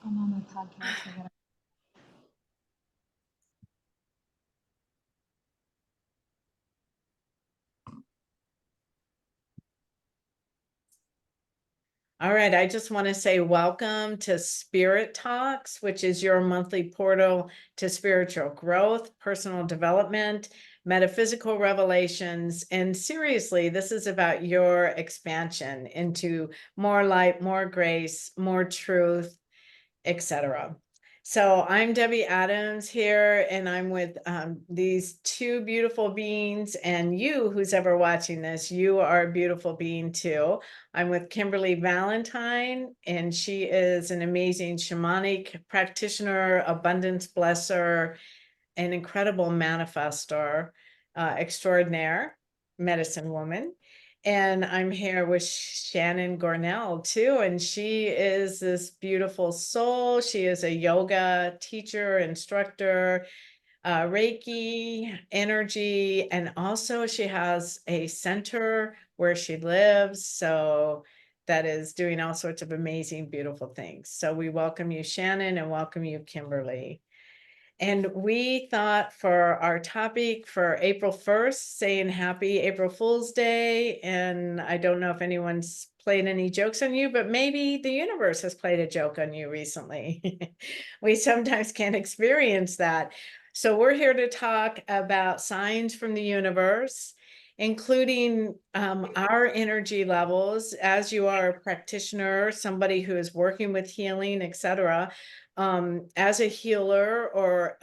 I'm on my podcast. I gotta. All right, I just want to say welcome to Spirit Talks, which is your monthly portal to spiritual growth, personal development, metaphysical revelations, and seriously, this is about your expansion into more light, more grace, more truth, etc. So I'm Debbie Adams here, and I'm with these two beautiful beings. And you, who's ever watching this, you are a beautiful being too. I'm with Kimberly Valentine, and she is an amazing shamanic practitioner, abundance blesser, an incredible manifestor, extraordinaire, medicine woman. And I'm here with Shannon Gornell too. And she is this beautiful soul. She is a yoga teacher, instructor, Reiki, energy, and also she has a center where she lives. So that is doing all sorts of amazing, beautiful things. So we welcome you, Shannon, and welcome you, Kimberly. And we thought for our topic for April 1st, saying happy April Fool's Day. And I don't know if anyone's played any jokes on you, but maybe the universe has played a joke on you recently. We sometimes can experience that. So we're here to talk about signs from the universe, including our energy levels. As you are a practitioner, somebody who is working with healing, etc., as a healer or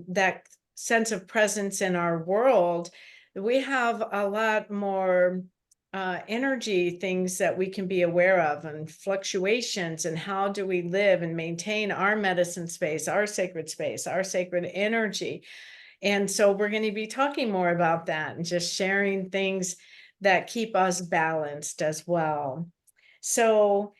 that sense of presence in our world, we have a lot more energy things that we can be aware of, and fluctuations, and how do we live and maintain our medicine space, our sacred energy. And so we're going to be talking more about that and just sharing things that keep us balanced as well. So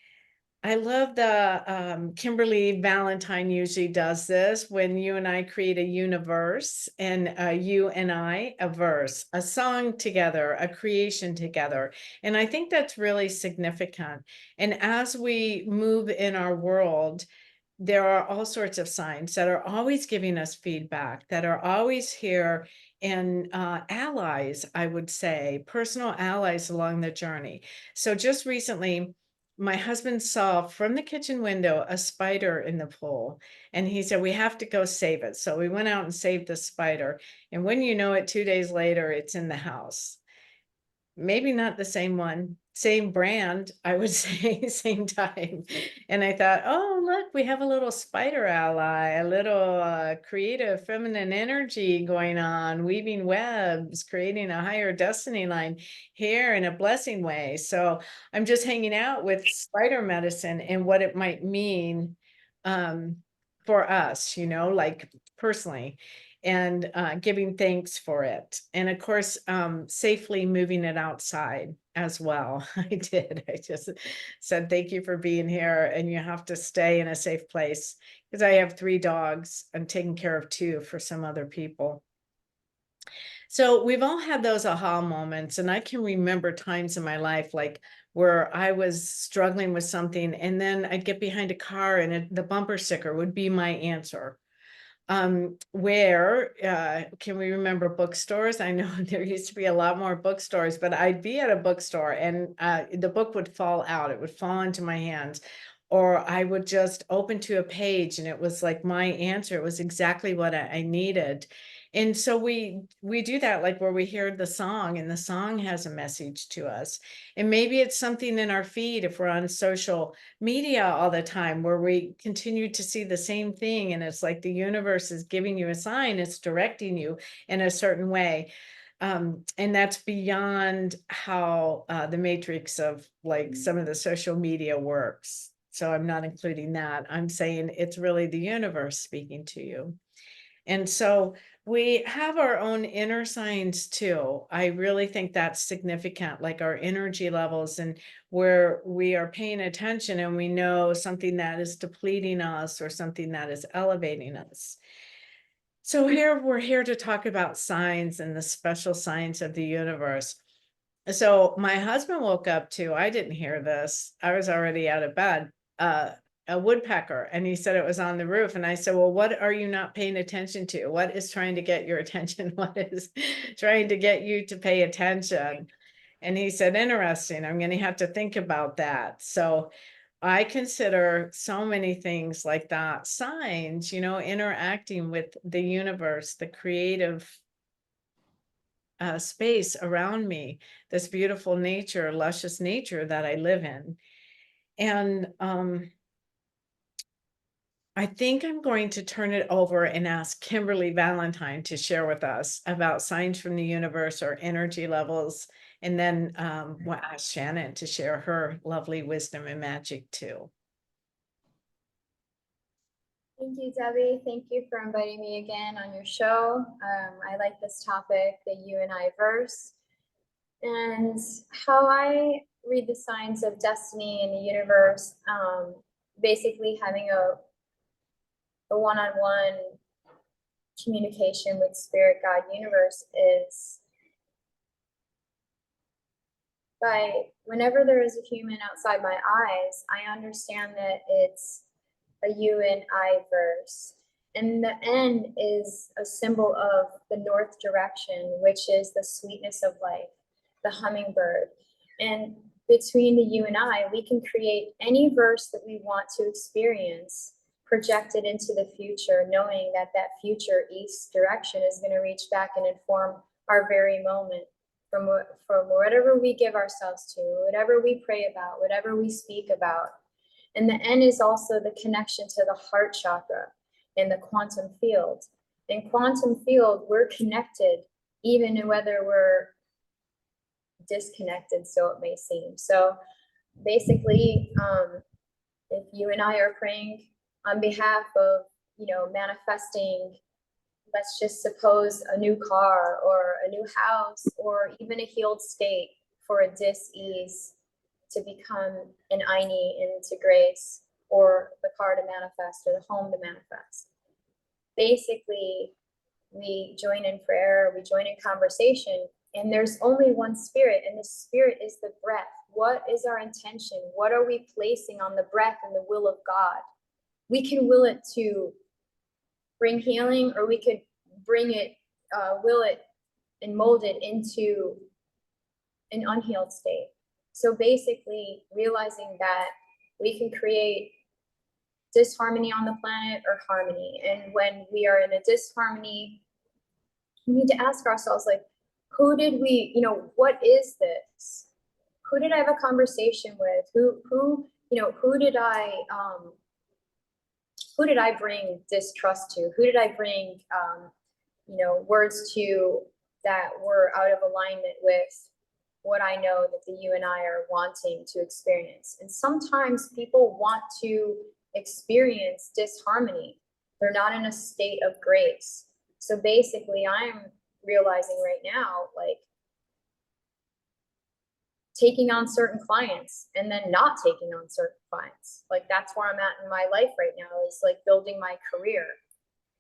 I love the Kimberly Valentine usually does this when you and I create a universe, and you and I a verse, a song together, a creation together. And I think that's really significant. And as we move in our world, there are all sorts of signs that are always giving us feedback, that are always here, and allies, I would say, personal allies along the journey. So just recently, my husband saw from the kitchen window a spider in the pool, and he said, we have to go save it. So we went out and saved the spider. And when you know it, 2 days later, it's in the house. Maybe not the same one, same brand, I would say, same time. And I thought, oh, look, we have a little spider ally, a little creative feminine energy going on, weaving webs, creating a higher destiny line here in a blessing way. So I'm just hanging out with spider medicine and what it might mean for us, like personally, and giving thanks for it. And of course, safely moving it outside as well. I did. I just said, thank you for being here. And you have to stay in a safe place, because I have 3 dogs. I'm taking care of 2 for some other people. So we've all had those aha moments. And I can remember times in my life, like where I was struggling with something, and then I'd get behind a car and the bumper sticker would be my answer. Where can we remember bookstores? I know there used to be a lot more bookstores, but I'd be at a bookstore and the book would fall out. It would fall into my hands, or I would just open to a page and it was like my answer. It was exactly what I needed. And so we do that, like where we hear the song and the song has a message to us. And maybe it's something in our feed if we're on social media all the time, where we continue to see the same thing, and it's like the universe is giving you a sign, it's directing you in a certain way. And that's beyond how the matrix of like some of the social media works. So I'm not including that. I'm saying it's really the universe speaking to you. And so we have our own inner signs too. I really think that's significant, like our energy levels, and where we are paying attention and we know something that is depleting us or something that is elevating us. So here we're here to talk about signs and the special signs of the universe. So my husband woke up too. I didn't hear this. I was already out of bed. a woodpecker, and he said it was on the roof. And I said, well, what are you not paying attention to? What is trying to get your attention? What is trying to get you to pay attention? And he said, interesting, I'm going to have to think about that. So I consider so many things like that signs, interacting with the universe, the creative space around me, this beautiful nature, luscious nature that I live in. And I think I'm going to turn it over and ask Kimberly Valentine to share with us about signs from the universe or energy levels. And then we'll ask Shannon to share her lovely wisdom and magic too. Thank you, Debbie. Thank you for inviting me again on your show. I like this topic, the you and I verse, and how I read the signs of destiny in the universe. Basically having a one-on-one communication with spirit, God, universe is by whenever there is a human outside my eyes, I understand that it's a you and I verse. And the N is a symbol of the north direction, which is the sweetness of life, the hummingbird. And between the you and I, we can create any verse that we want to experience, projected into the future, knowing that that future east direction is going to reach back and inform our very moment from whatever we give ourselves to, whatever we pray about, whatever we speak about. And the N is also the connection to the heart chakra in the quantum field. In quantum field, we're connected even whether we're disconnected, so it may seem. So basically, if you and I are praying on behalf of, manifesting, let's just suppose a new car or a new house or even a healed state for a dis-ease to become an Aini into grace, or the car to manifest, or the home to manifest. Basically, we join in prayer, we join in conversation, and there's only one spirit, and the spirit is the breath. What is our intention? What are we placing on the breath and the will of God? We can will it to bring healing, or we could bring it, will it and mold it into an unhealed state. So basically realizing that we can create disharmony on the planet or harmony. And when we are in a disharmony, we need to ask ourselves, like, who did we, what is this? Who did I have a conversation with? Who did I bring distrust to? Who did I bring, words to that were out of alignment with what I know that the you and I are wanting to experience? And sometimes people want to experience disharmony. They're not in a state of grace. So basically, I'm realizing right now, like, taking on certain clients and then not taking on certain clients. Like, that's where I'm at in my life right now, is like building my career.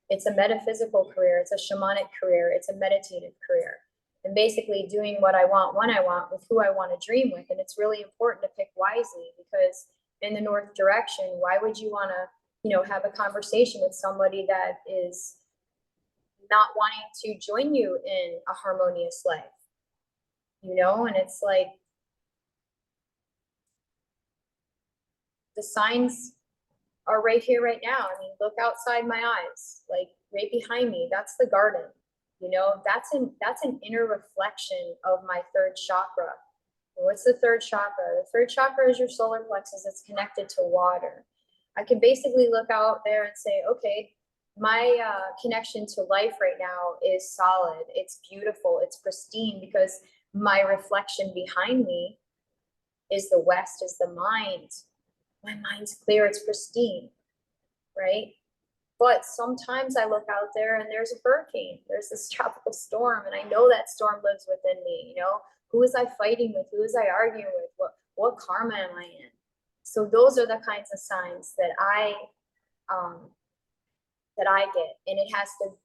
It's a metaphysical career. It's a shamanic career. It's a meditative career. And basically doing what I want, when I want, with who I want to dream with. And it's really important to pick wisely, because in the north direction, why would you want to, have a conversation with somebody that is not wanting to join you in a harmonious life? And it's like, the signs are right here, right now. I mean, look outside my eyes, like right behind me, that's the garden. That's an inner reflection of my third chakra. What's the third chakra? The third chakra is your solar plexus. It's connected to water. I can basically look out there and say, okay, my connection to life right now is solid. It's beautiful. It's pristine, because my reflection behind me is the west, is the mind. My mind's clear. It's pristine, right? But sometimes I look out there and there's a hurricane, there's this tropical storm, and I know that storm lives within me. Who is I fighting with? Who is I arguing with? What karma am I in? So those are the kinds of signs that I get, and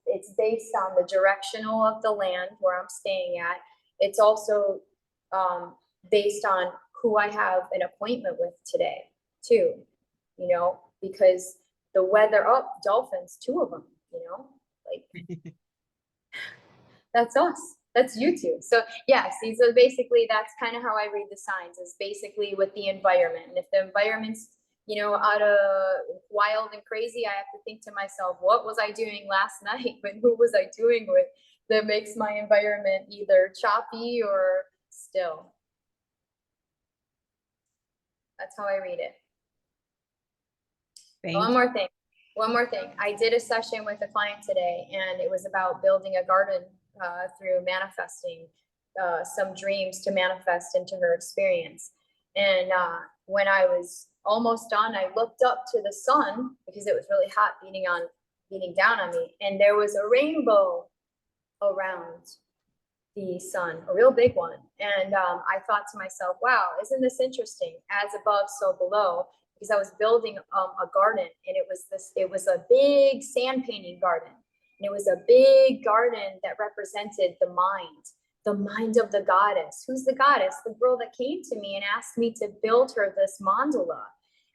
it's based on the directional of the land where I'm staying at. It's also based on who I have an appointment with today too. because the weather, oh, dolphins, 2 of them, you know, like that's us. That's you two. So yes, these are basically, that's kind of how I read the signs, is basically with the environment. And if the environment's, you know, out of wild and crazy, I have to think to myself, what was I doing last night? But who was I doing with that makes my environment either choppy or still? That's how I read it. Thank One more thing. One more thing. I did a session with a client today, and it was about building a garden through manifesting some dreams to manifest into her experience. And when I was almost done, I looked up to the sun because it was really hot, beating down on me, and there was a rainbow around the sun, a real big one. And I thought to myself, wow, isn't this interesting? As above, so below. Because I was building a garden, and it was a big sand painting garden. And it was a big garden that represented the mind of the goddess. Who's the goddess? The girl that came to me and asked me to build her this mandala.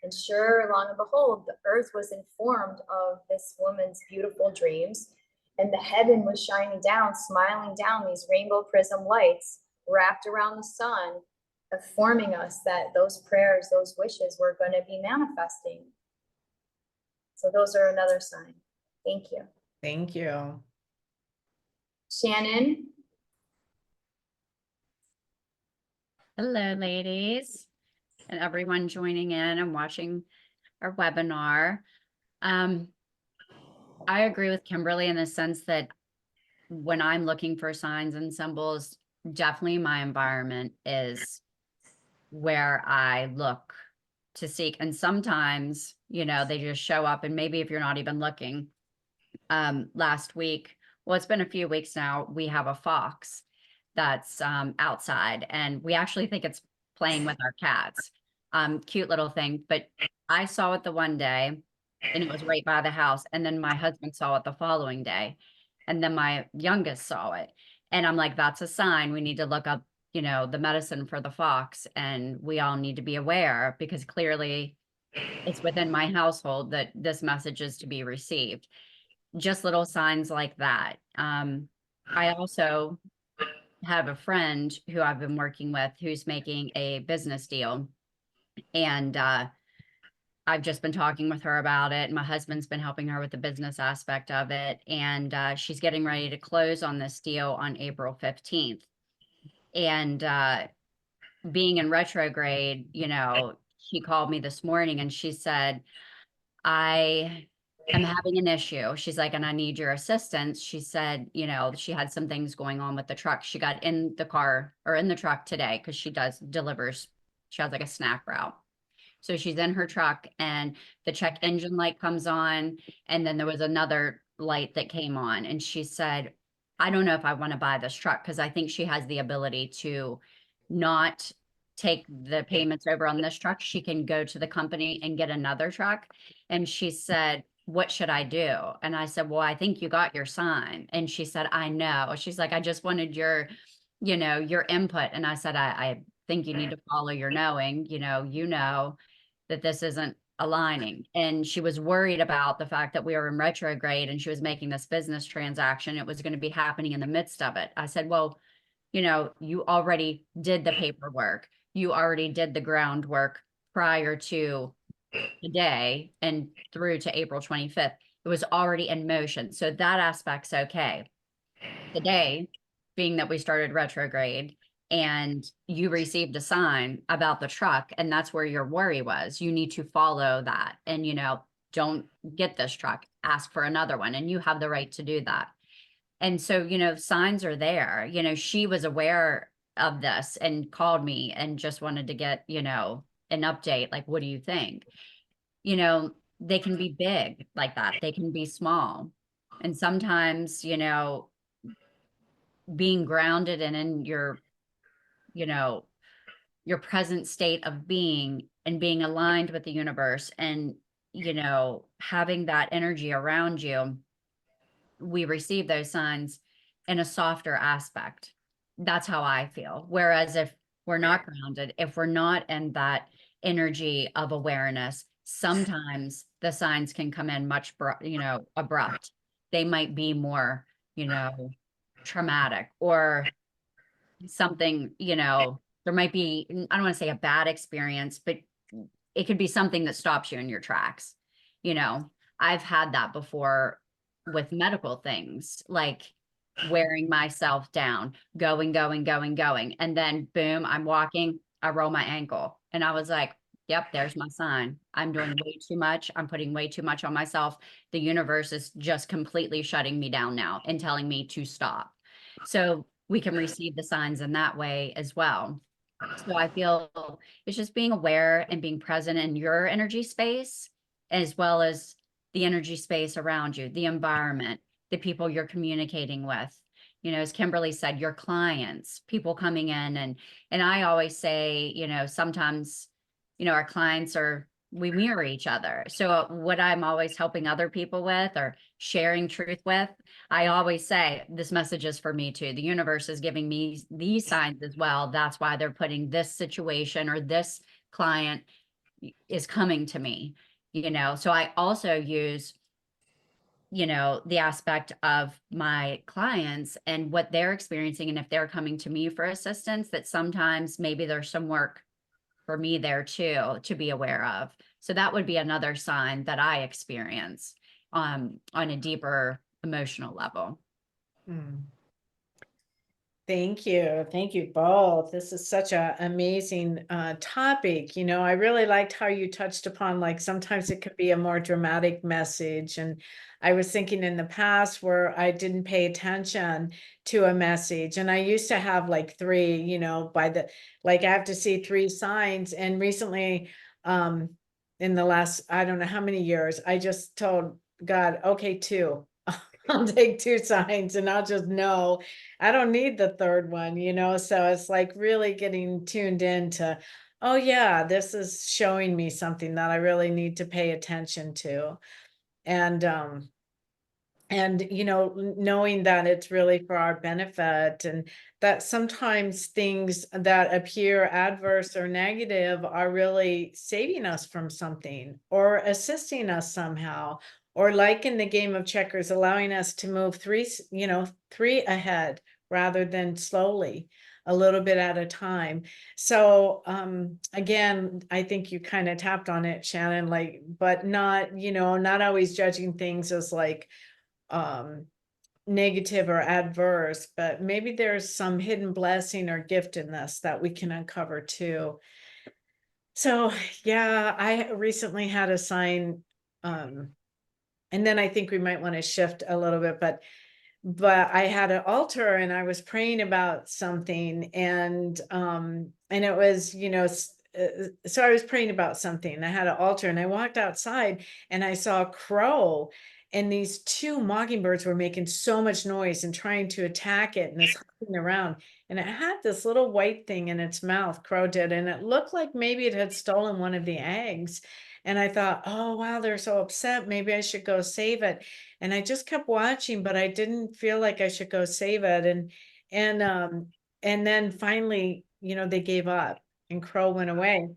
And sure, long and behold, the earth was informed of this woman's beautiful dreams. And the heaven was shining down, smiling down these rainbow prism lights wrapped around the sun, informing us that those prayers, those wishes were going to be manifesting. So those are another sign. Thank you. Thank you. Shannon. Hello, ladies, and everyone joining in and watching our webinar. I agree with Kimberly in the sense that when I'm looking for signs and symbols, definitely my environment is where I look to seek. And sometimes, you know, they just show up, and maybe if you're not even looking. Last week, well, it's been a few weeks now, we have a fox that's outside, and we actually think it's playing with our cats. Cute little thing, but I saw it the one day, and it was right by the house, and then my husband saw it the following day, and then my youngest saw it, and I'm like, that's a sign. We need to look up, you know, the medicine for the fox, and we all need to be aware, because clearly it's within my household that this message is to be received. Just little signs like that. I also have a friend who I've been working with who's making a business deal, and I've just been talking with her about it. My husband's been helping her with the business aspect of it, and she's getting ready to close on this deal on April 15th. And being in retrograde, you know, she called me this morning and she said, I am having an issue. She's like, and I need your assistance. She said, you know, she had some things going on with the truck. She got in the car or in the truck today because she delivers. She has like a snack route. So she's in her truck, and the check engine light comes on, and then there was another light that came on. And she said, I don't know if I want to buy this truck, because I think she has the ability to not take the payments over on this truck. She can go to the company and get another truck. And she said, what should I do? And I said, well, I think you got your sign. And she said, I know. She's like, I just wanted your, you know, your input. And I said, I think you need to follow your knowing, you know, that this isn't aligning. And she was worried about the fact that we were in retrograde and she was making this business transaction. It was going to be happening in the midst of it. I said, well, you know, you already did the paperwork. You already did the groundwork prior to today and through to April 25th. It was already in motion. So that aspect's okay. Today, being that we started retrograde and you received a sign about the truck, and that's where your worry was, you need to follow that. And, you know, don't get this truck, ask for another one, and you have the right to do that. And so, you know, signs are there. You know, she was aware of this and called me and just wanted to get, you know, an update. Like, what do you think? You know, they can be big like that. They can be small. And sometimes, you know, being grounded and in your, you know, your present state of being and being aligned with the universe and, you know, having that energy around you, we receive those signs in a softer aspect. That's how I feel. Whereas if we're not grounded, if we're not in that energy of awareness, sometimes the signs can come in much, abrupt. They might be more, traumatic or something, there might be, I don't want to say a bad experience, but it could be something that stops you in your tracks. I've had that before with medical things, like wearing myself down, going. And then boom, I'm walking, I roll my ankle. And I was like, yep, there's my sign. I'm doing way too much. I'm putting way too much on myself. The universe is just completely shutting me down now and telling me to stop. So we can receive the signs in that way as well. So I feel it's just being aware and being present in your energy space, as well as the energy space around you, the environment, the people you're communicating with. As Kimberly said, your clients, people coming in, and I always say, sometimes, our clients we mirror each other. So what I'm always helping other people with or sharing truth with, I always say, this message is for me too. The universe is giving me these signs as well. That's why they're putting this situation or this client is coming to me, So I also use, the aspect of my clients and what they're experiencing. And if they're coming to me for assistance, that sometimes maybe there's some work for me there too, to be aware of. So that would be another sign that I experience on a deeper emotional level. Hmm. Thank you. Thank you both. This is such an amazing topic. I really liked how you touched upon, like, sometimes it could be a more dramatic message. And I was thinking in the past where I didn't pay attention to a message. And I used to have like three, like I have to see three signs. And recently, in the last, I don't know how many years, I just told God, okay, two. I'll take two signs and I'll just know I don't need the third one, So it's like really getting tuned into, oh yeah, this is showing me something that I really need to pay attention to. And knowing that it's really for our benefit, and that sometimes things that appear adverse or negative are really saving us from something or assisting us somehow, or like in the game of checkers, allowing us to move three ahead rather than slowly, a little bit at a time. So again, I think you kind of tapped on it, Shannon, like, but not always judging things as like negative or adverse, but maybe there's some hidden blessing or gift in this that we can uncover too. So yeah, I recently had a sign, and then I think we might want to shift a little bit, but I had an altar and I was praying about something, and it was, so I was praying about something. I had an altar and I walked outside and I saw a crow, and these two mockingbirds were making so much noise and trying to attack it, and it's hopping around, and it had this little white thing in its mouth, crow did, and it looked like maybe it had stolen one of the eggs. And I thought, oh wow, they're so upset, maybe I should go save it. And I just kept watching, but I didn't feel like I should go save it. And then finally, they gave up and crow went away.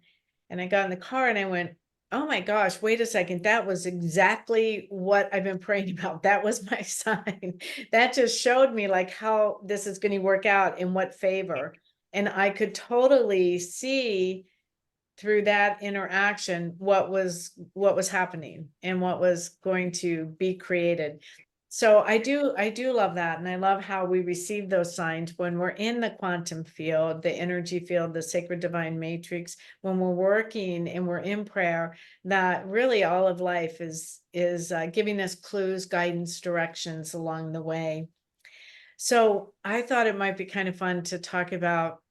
And I got in the car and I went, oh my gosh, wait a second. That was exactly what I've been praying about. That was my sign. That just showed me like how this is going to work out, in what favor. And I could totally see through that interaction what was happening and what was going to be created. So I do love that, and I love how we receive those signs when we're in the quantum field, the energy field, the sacred divine matrix, when we're working and we're in prayer, that really all of life is giving us clues, guidance, directions along the way. So I thought it might be kind of fun to talk about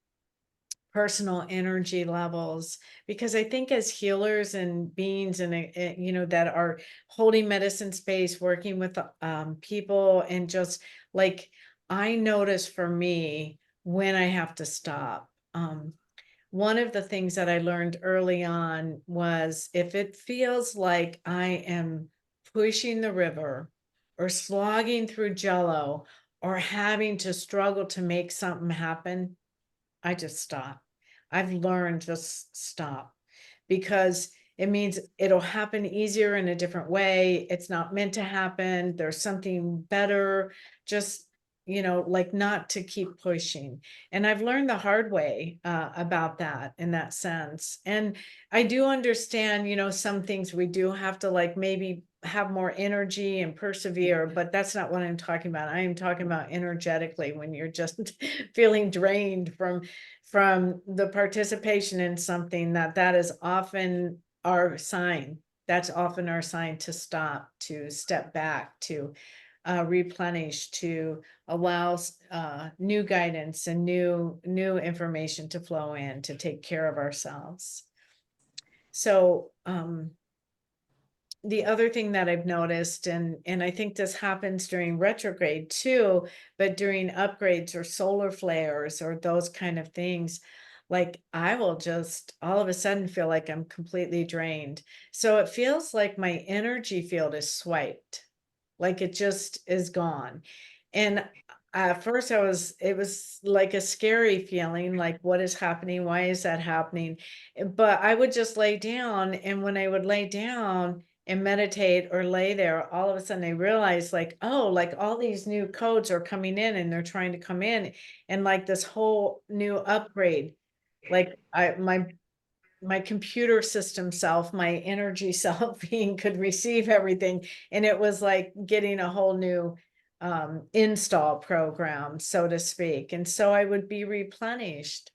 personal energy levels, because I think as healers and beings and that are holding medicine space, working with people, and just like, I notice for me when I have to stop. One of the things that I learned early on was, if it feels like I am pushing the river or slogging through jello or having to struggle to make something happen, I just stop. I've learned just stop, because it means it'll happen easier in a different way. It's not meant to happen. There's something better. Just, like not to keep pushing. And I've learned the hard way about that in that sense. And I do understand, some things we do have to like maybe have more energy and persevere, but that's not what I'm talking about. I am talking about energetically when you're just feeling drained from the participation in something, that is often our sign. That's often our sign to stop, to step back, to replenish, to allow new guidance and new information to flow in, to take care of ourselves. So the other thing that I've noticed, and I think this happens during retrograde too, but during upgrades or solar flares or those kind of things, like I will just all of a sudden feel like I'm completely drained. So it feels like my energy field is swiped, like it just is gone. And at first it was like a scary feeling, like what is happening? Why is that happening? But I would just lay down, and when I would lay down and meditate or lay there, all of a sudden I realized like, oh, like all these new codes are coming in and they're trying to come in, and like this whole new upgrade, like my computer system self, my energy self being could receive everything. And it was like getting a whole new install program, so to speak. And so I would be replenished.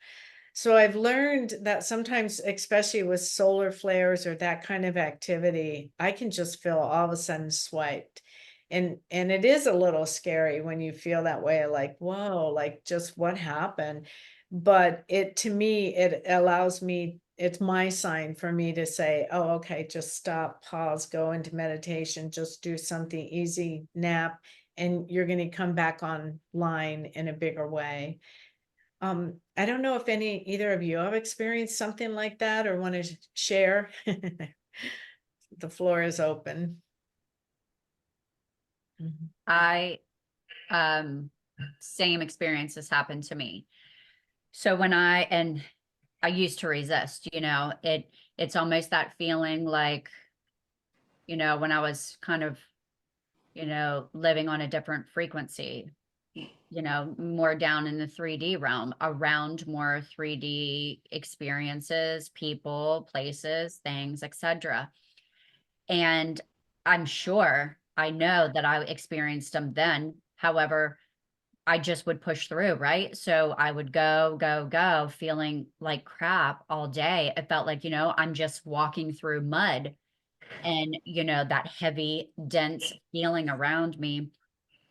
So I've learned that sometimes, especially with solar flares or that kind of activity, I can just feel all of a sudden swiped. And it is a little scary when you feel that way, like, whoa, like just what happened? But to me, it allows me, it's my sign for me to say, oh, okay, just stop, pause, go into meditation, just do something easy, nap, and you're going to come back online in a bigger way. I don't know if either of you have experienced something like that or want to share. The floor is open. Mhm. I, same experience has happened to me. So and I used to resist, it's almost that feeling like, when I was kind of, living on a different frequency, more down in the 3D realm, around more 3D experiences, people, places, things, etc. And I know that I experienced them then. However, I just would push through, right? So I would go, feeling like crap all day. It felt like, I'm just walking through mud, and, that heavy, dense feeling around me.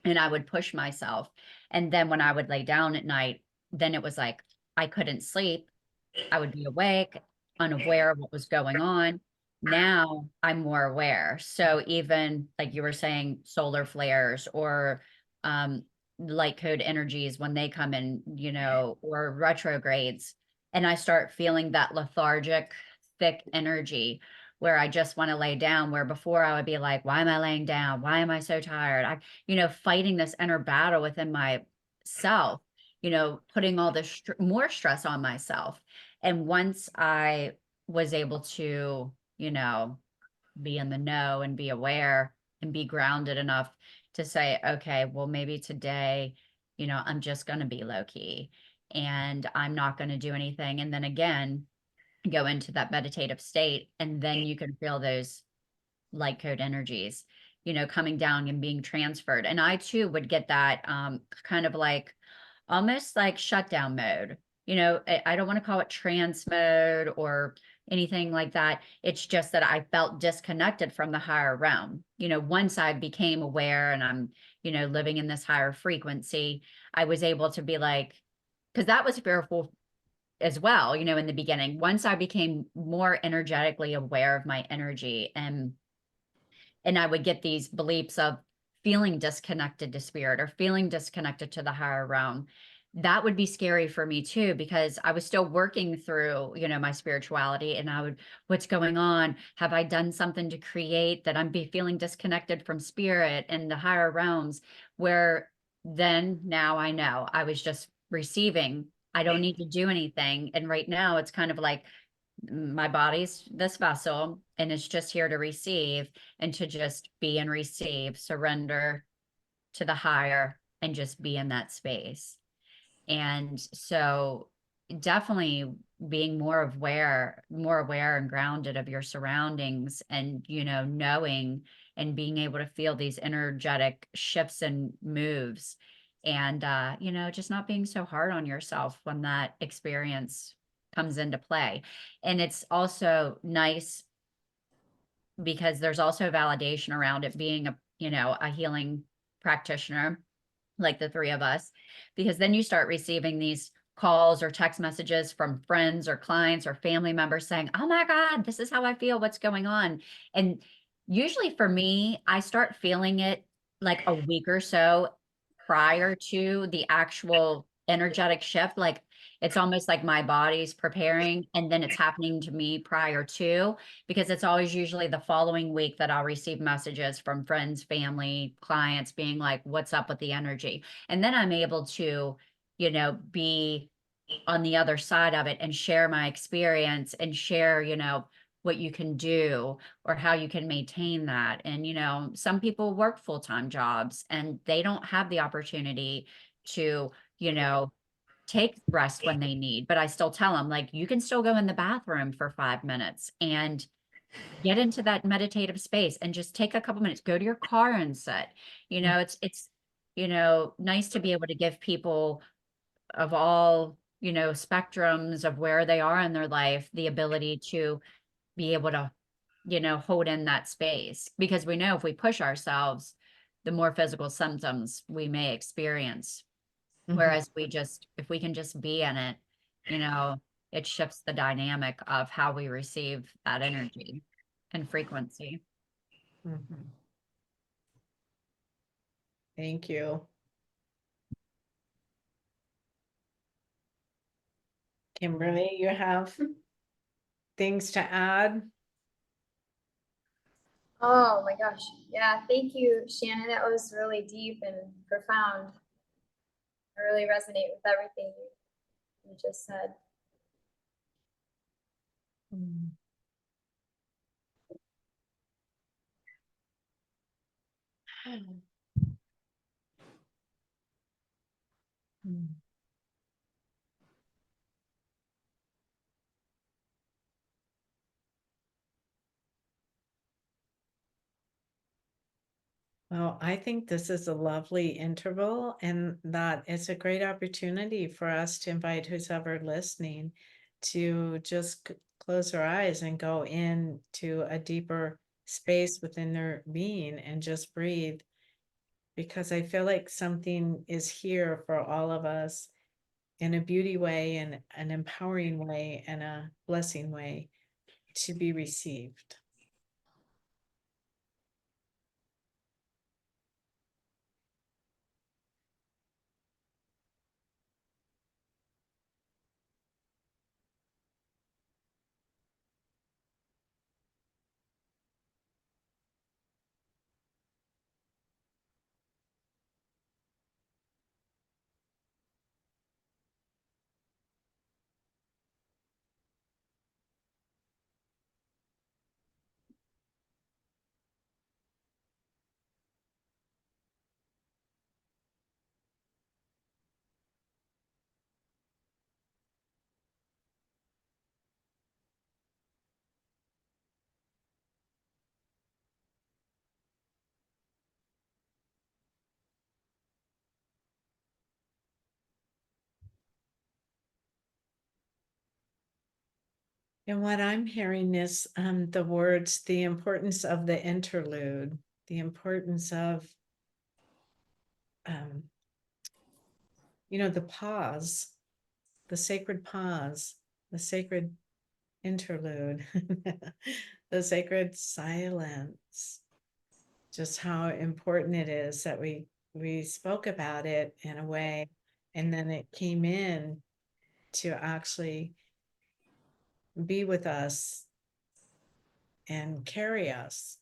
And I would push myself. And then when I would lay down at night, then it was like I couldn't sleep. I would be awake, unaware of what was going on. Now I'm more aware. So even like you were saying, solar flares or um, light code energies when they come in, or retrogrades, and I start feeling that lethargic, thick energy where I just want to lay down, where before I would be like, why am I laying down? Why am I so tired? Fighting this inner battle within myself, putting all this more stress on myself. And once I was able to, be in the know and be aware and be grounded enough to say, okay, well, maybe today, I'm just going to be low key and I'm not going to do anything. And then again, go into that meditative state. And then you can feel those light code energies, coming down and being transferred. And I too would get that kind of like almost like shutdown mode. I don't want to call it trance mode or anything like that. It's just that I felt disconnected from the higher realm. Once I became aware and I'm, living in this higher frequency, I was able to be like, because that was fearful as well, in the beginning. Once I became more energetically aware of my energy, and I would get these beliefs of feeling disconnected to spirit or feeling disconnected to the higher realm. That would be scary for me too, because I was still working through, my spirituality, and what's going on? Have I done something to create that I'm feeling disconnected from spirit and the higher realms? Where then now I know I was just receiving. I don't need to do anything. And right now it's kind of like my body's this vessel and it's just here to receive and to just be and receive, surrender to the higher and just be in that space. And so definitely being more aware and grounded of your surroundings and, knowing and being able to feel these energetic shifts and moves and, just not being so hard on yourself when that experience comes into play. And it's also nice because there's also validation around it being a healing practitioner like the three of us, because then you start receiving these calls or text messages from friends or clients or family members saying, "Oh my God, this is how I feel. What's going on?" And usually for me, I start feeling it like a week or so prior to the actual energetic shift. Like it's almost like my body's preparing and then it's happening to me prior to, because it's always usually the following week that I'll receive messages from friends, family, clients being like, "What's up with the energy?" And then I'm able to, be on the other side of it and share my experience and share, what you can do or how you can maintain that. And, some people work full-time jobs and they don't have the opportunity to, take rest when they need, but I still tell them, like, you can still go in the bathroom for 5 minutes and get into that meditative space and just take a couple minutes, go to your car and sit. It's nice to be able to give people of all, spectrums of where they are in their life, the ability to be able to, hold in that space, because we know if we push ourselves, the more physical symptoms we may experience. Whereas if we can just be in it, you know, it shifts the dynamic of how we receive that energy and frequency. Mhm. Thank you. Kimberly, you have things to add? Oh my gosh. Yeah, thank you, Shannon. That was really deep and profound. I really resonate with everything you just said. Mm. Mm. Well, I think this is a lovely interval and that it's a great opportunity for us to invite who's ever listening to just close their eyes and go into a deeper space within their being and just breathe. Because I feel like something is here for all of us in a beauty way and an empowering way and a blessing way to be received. And what I'm hearing is the words, the importance of the interlude, the importance of, um, the pause, the sacred pause, the sacred interlude, the sacred silence. Just how important it is that we spoke about it in a way, and then it came in to actually be with us and carry us.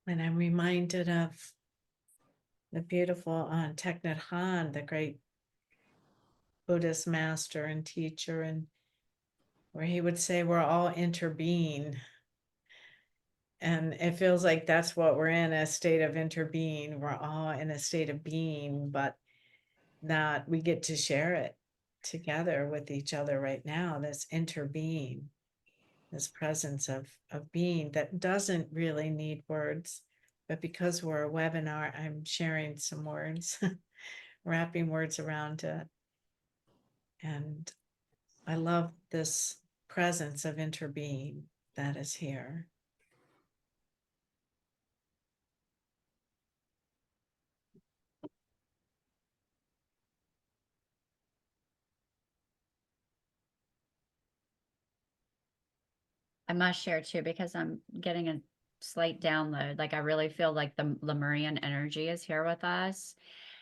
And I'm reminded of the beautiful Thich Nhat Hanh, the great Buddhist master and teacher, and where he would say we're all interbeing. And it feels like that's what we're in, a state of interbeing. We're all in a state of being, but that we get to share it together with each other right now, this interbeing, this presence of being that doesn't really need words. But because we're a webinar, I'm sharing some words, wrapping words around it. And I love this presence of interbeing that is here. I must share too, because I'm getting a slight download. Like I really feel like the Lemurian energy is here with us.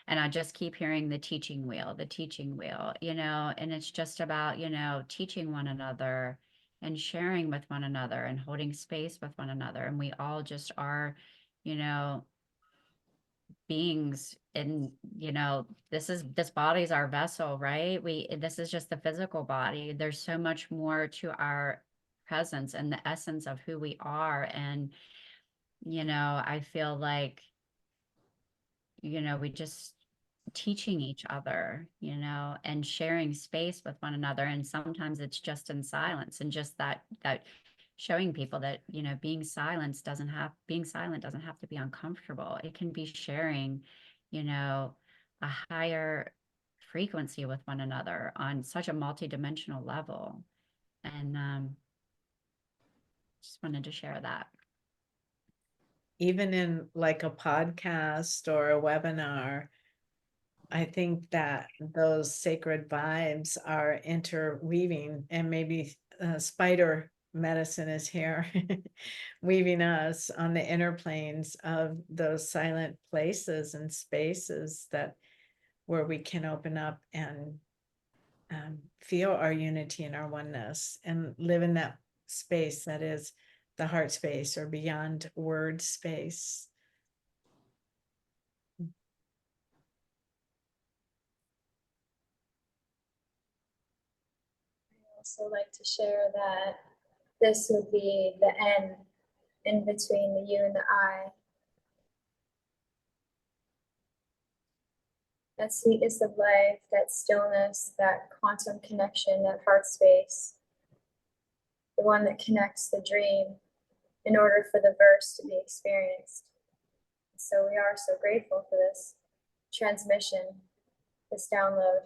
And I just keep hearing the teaching wheel, you know, and it's just about, you know, teaching one another and sharing with one another and holding space with one another. And we all just are, you know, beings, and you know, this body's our vessel, right? This is just the physical body. There's so much more to our presence and the essence of who we are. And you know, I feel like, you know, we just teaching each other, you know, and sharing space with one another. And sometimes it's just in silence, and just that showing people that, you know, being silent doesn't have to be uncomfortable. It can be sharing, you know, a higher frequency with one another on such a multidimensional level. And just wanted to share that. Even in like a podcast or a webinar, I think that those sacred vibes are interweaving, and maybe spider medicine is here, weaving us on the inner planes of those silent places and spaces that where we can open up and feel our unity and our oneness and live in that space that is the heart space or beyond word space. Also like to share that this would be the N in between the U and the I. That sweetness of life, that stillness, that quantum connection, that heart space, the one that connects the dream in order for the verse to be experienced. So we are so grateful for this transmission, this download.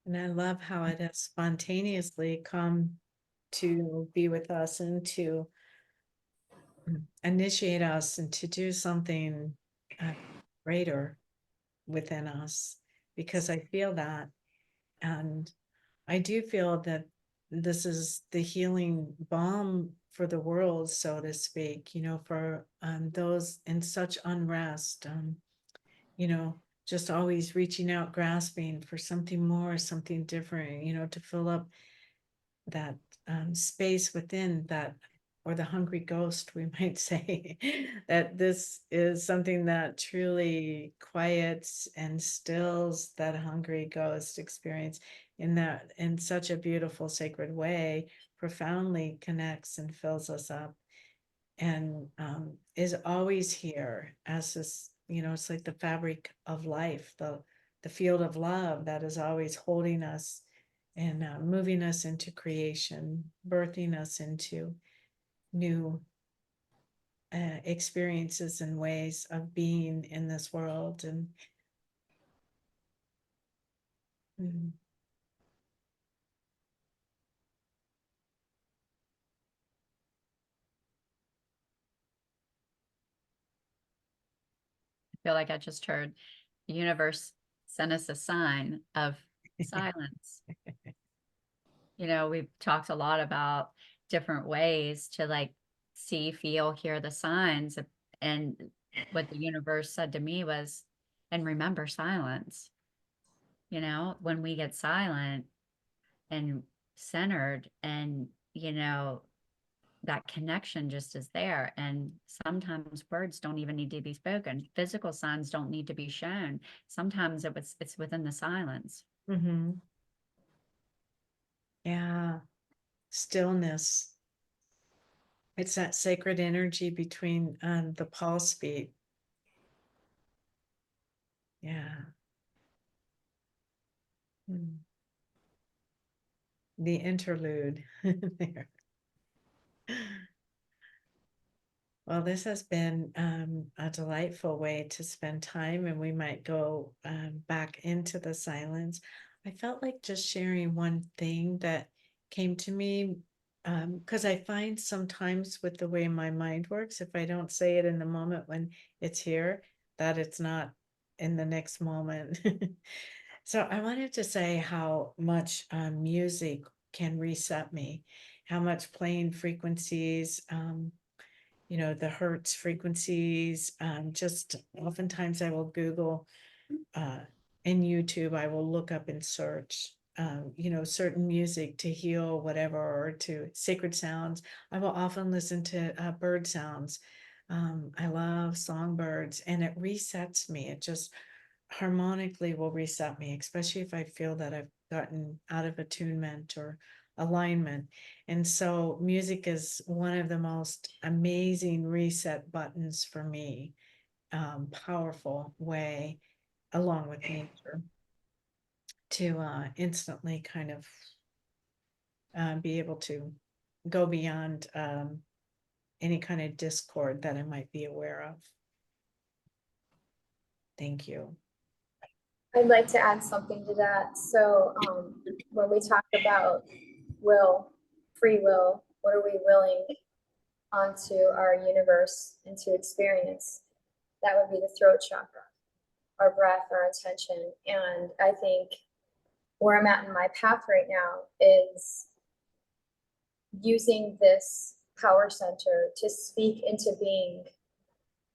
And I love how it has spontaneously come to be with us and to initiate us and to do something greater within us, because I feel that. And I do feel that this is the healing balm for the world, so to speak, you know, for those in such unrest, you know, just always reaching out, grasping for something more, something different, you know, to fill up that space within that or the hungry ghost, we might say, that this is something that truly quiets and stills that hungry ghost experience in such a beautiful, sacred way, profoundly connects and fills us up, and is always here as this, it's like the fabric of life, the field of love that is always holding us and moving us into creation, birthing us into new experiences and ways of being in this world. And mm, I feel like I just heard the universe send us a sign of silence. We've talked a lot about different ways to like see, feel, hear the signs. And what the universe said to me was, and remember silence. When we get silent and centered, and, that connection just is there. And sometimes words don't even need to be spoken. Physical signs don't need to be shown. Sometimes it's within the silence. mm-hmm. Yeah, stillness. It's that sacred energy between the pulse beat. Yeah. Mm. The interlude there. Well, this has been a delightful way to spend time, and we might go back into the silence. I felt like just sharing one thing that came to me, because I find sometimes with the way my mind works, if I don't say it in the moment when it's here, that it's not in the next moment. So I wanted to say how much music can reset me, how much playing frequencies, the hertz frequencies. Just oftentimes I will Google in YouTube, I will look up and search, certain music to heal whatever, or to sacred sounds. I will often listen to bird sounds. I love songbirds, and it resets me. It just harmonically will reset me, especially if I feel that I've gotten out of attunement or alignment. And so music is one of the most amazing reset buttons for me, powerful way, along with nature, to instantly kind of be able to go beyond any kind of discord that I might be aware of. Thank you. I'd like to add something to that. So when we talk about will, free will, what are we willing onto our universe and to experience? That would be the throat chakra, our breath, our intention. And I think where I'm at in my path right now is using this power center to speak into being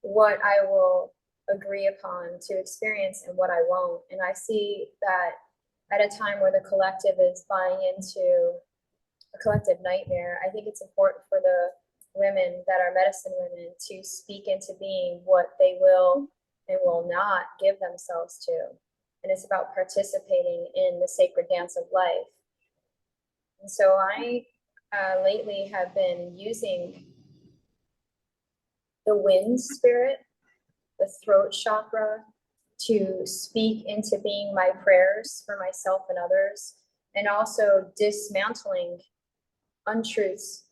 what I will agree upon to experience and what I won't. And I see that at a time where the collective is buying into a collective nightmare, I think it's important for the women that are medicine women to speak into being what they will and will not give themselves to. And it's about participating in the sacred dance of life. And so I lately have been using the wind spirit, the throat chakra, to speak into being my prayers for myself and others, and also dismantling untruths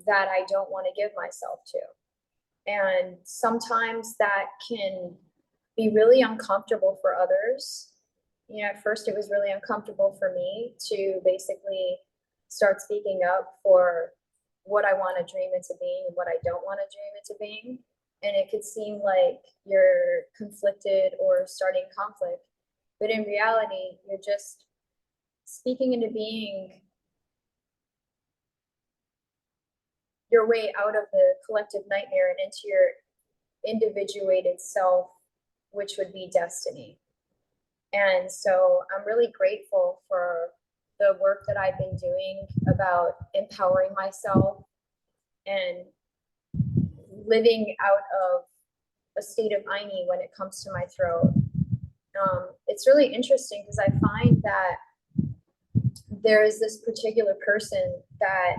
that I don't want to give myself to. And sometimes that can be really uncomfortable for others. At first it was really uncomfortable for me to basically start speaking up for what I want to dream into being and what I don't want to dream into being. And it could seem like you're conflicted or starting conflict, but in reality, you're just speaking into being your way out of the collective nightmare and into your individuated self, which would be destiny. And so I'm really grateful for the work that I've been doing about empowering myself and living out of a state of Aini when it comes to my throat. It's really interesting because I find that there is this particular person that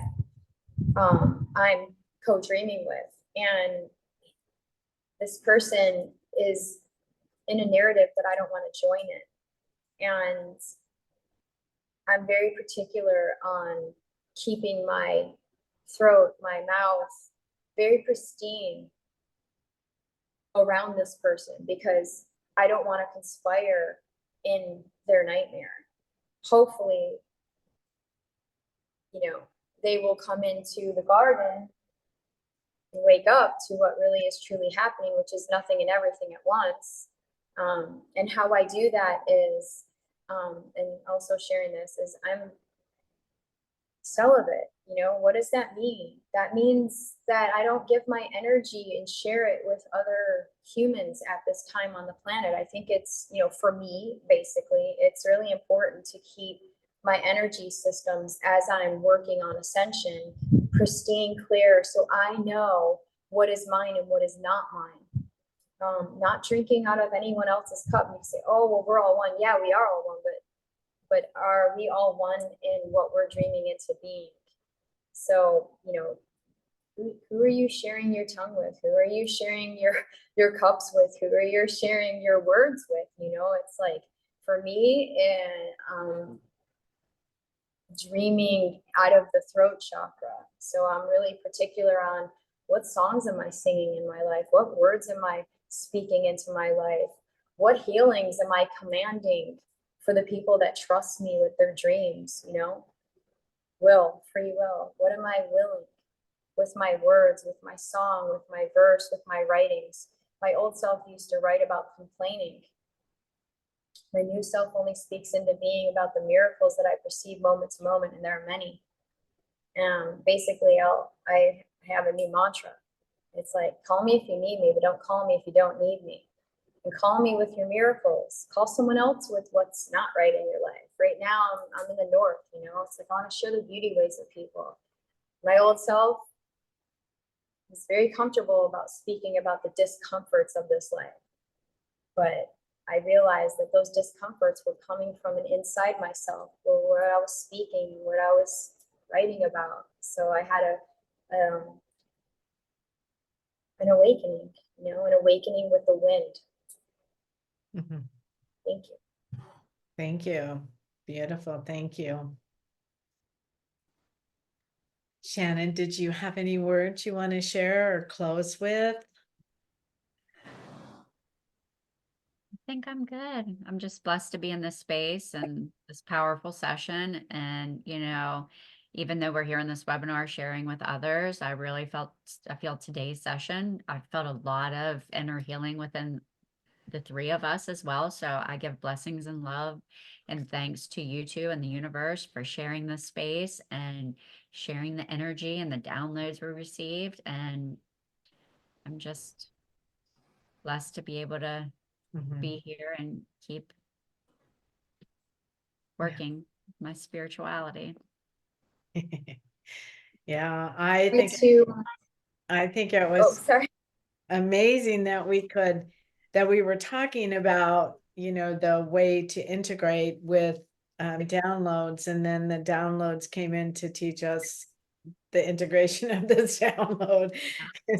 I'm co-dreaming with, and this person is in a narrative that I don't want to join in. And I'm very particular on keeping my throat, my mouth very pristine around this person because I don't want to conspire in their nightmare. Hopefully, they will come into the garden and wake up to what really is truly happening, which is nothing and everything at once. And how I do that is, and also sharing this, is I'm celibate. What does that mean? That means that I don't give my energy and share it with other humans at this time on the planet. I think it's, for me, basically, it's really important to keep my energy systems as I'm working on ascension pristine, clear, so I know what is mine and what is not mine. Not drinking out of anyone else's cup. You say, oh, well, we're all one. Yeah, we are all one, but are we all one in what we're dreaming into being? So, who are you sharing your tongue with? Who are you sharing your cups with? Who are you sharing your words with? It's like, for me, dreaming out of the throat chakra. So I'm really particular on what songs am I singing in my life? What words am I speaking into my life? What healings am I commanding for the people that trust me with their dreams? Free will. What am I willing with my words, with my song, with my verse, with my writings? My old self used to write about complaining. My new self only speaks into being about the miracles that I perceive moment to moment, and there are many. Basically, I have a new mantra. It's like, call me if you need me, but don't call me if you don't need me. And call me with your miracles. Call someone else with what's not right in your life. Right now, I'm in the north, it's like I want to show the beauty ways of people. My old self is very comfortable about speaking about the discomforts of this life. But I realized that those discomforts were coming from an inside myself, or what I was speaking, what I was writing about. So I had an awakening, an awakening with the wind. Mhm. Thank you. Thank you. Beautiful. Thank you. Shannon, did you have any words you want to share or close with? I think I'm good. I'm just blessed to be in this space and this powerful session. And, even though we're here in this webinar sharing with others, I feel today's session, I felt a lot of inner healing within the three of us as well. So I give blessings and love and thanks to you two and the universe for sharing this space and sharing the energy and the downloads we received. And I'm just blessed to be able to be here and keep working my spirituality. Yeah, I Me think too. it Oh, was sorry. amazing that we were talking about, the way to integrate with downloads, and then the downloads came in to teach us the integration of this download.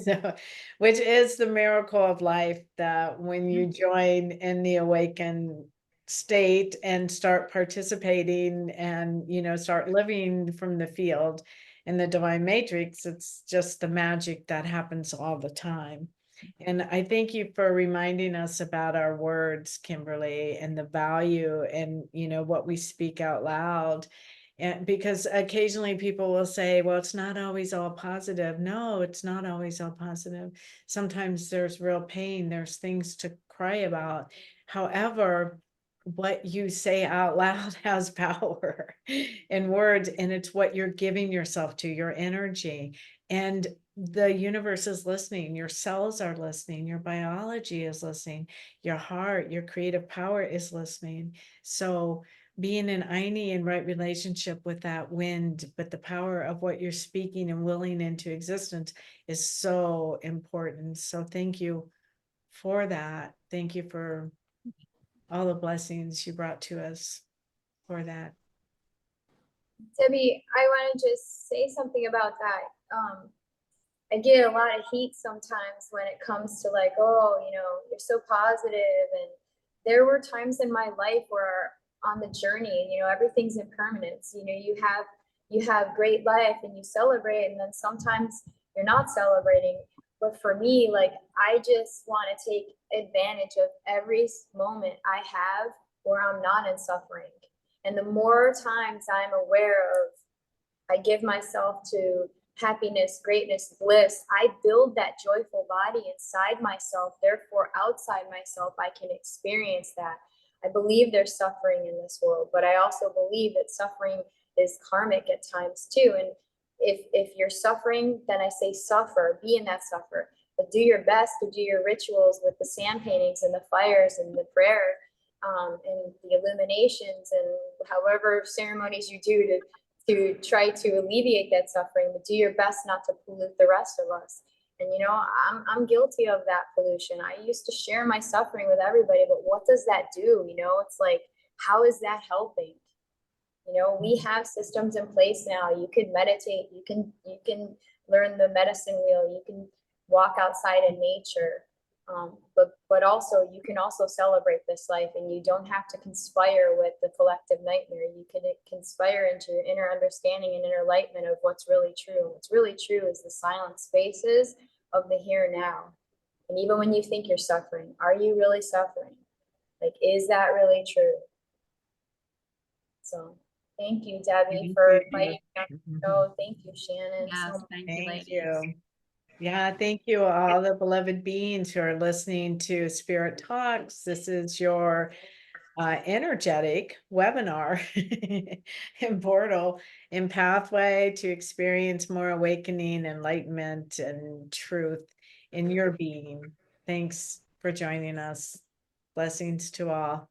So, which is the miracle of life, that when you join in the awakened state and start participating and, start living from the field in the divine matrix, it's just the magic that happens all the time. And I thank you for reminding us about our words, Kimberly, and the value and, what we speak out loud. And because occasionally people will say, well, it's not always all positive. No, it's not always all positive. Sometimes there's real pain. There's things to cry about. However, what you say out loud has power in words, and it's what you're giving yourself to, your energy. And the universe is listening. Your cells are listening. Your biology is listening. Your heart, your creative power is listening. So being an Aini in right relationship with that wind, but the power of what you're speaking and willing into existence is so important. So thank you for that. Thank you for all the blessings you brought to us for that. Debbie, I want to just say something about that. I get a lot of heat sometimes when it comes to like, oh, you know, you're so positive. And there were times in my life where on the journey, you know, everything's impermanence. You know, you have great life and you celebrate, and then sometimes you're not celebrating. But for me, like, I just want to take advantage of every moment I have where I'm not in suffering. And the more times I'm aware of, I give myself to happiness, greatness, bliss, I build that joyful body inside myself. Therefore, outside myself, I can experience that. I believe there's suffering in this world, but I also believe that suffering is karmic at times too. And if you're suffering, then I say suffer, be in that suffer, but do your best to do your rituals with the sand paintings and the fires and the prayer, and the illuminations and however ceremonies you do to try to alleviate that suffering, but do your best not to pollute the rest of us. And you know, I'm guilty of that pollution. I used to share my suffering with everybody, but what does that do? You know, it's like, how is that helping? You know, we have systems in place now. You can meditate, you can learn the medicine wheel, you can walk outside in nature. But also you can also celebrate this life, and you don't have to conspire with the collective nightmare. You can conspire into your inner understanding and inner enlightenment of what's really true. What's really true is the silent spaces of the here and now. And even when you think you're suffering, are you really suffering? Like, is that really true? So thank you, Debbie, Thank for you. inviting me on the show. Thank you, Shannon. Yes, So much. thank you, Thank ladies. you. Yeah, thank you, all the beloved beings who are listening to Spirit Talks. This is your energetic webinar in Portal, in Pathway to experience more awakening, enlightenment, and truth in your being. Thanks for joining us. Blessings to all.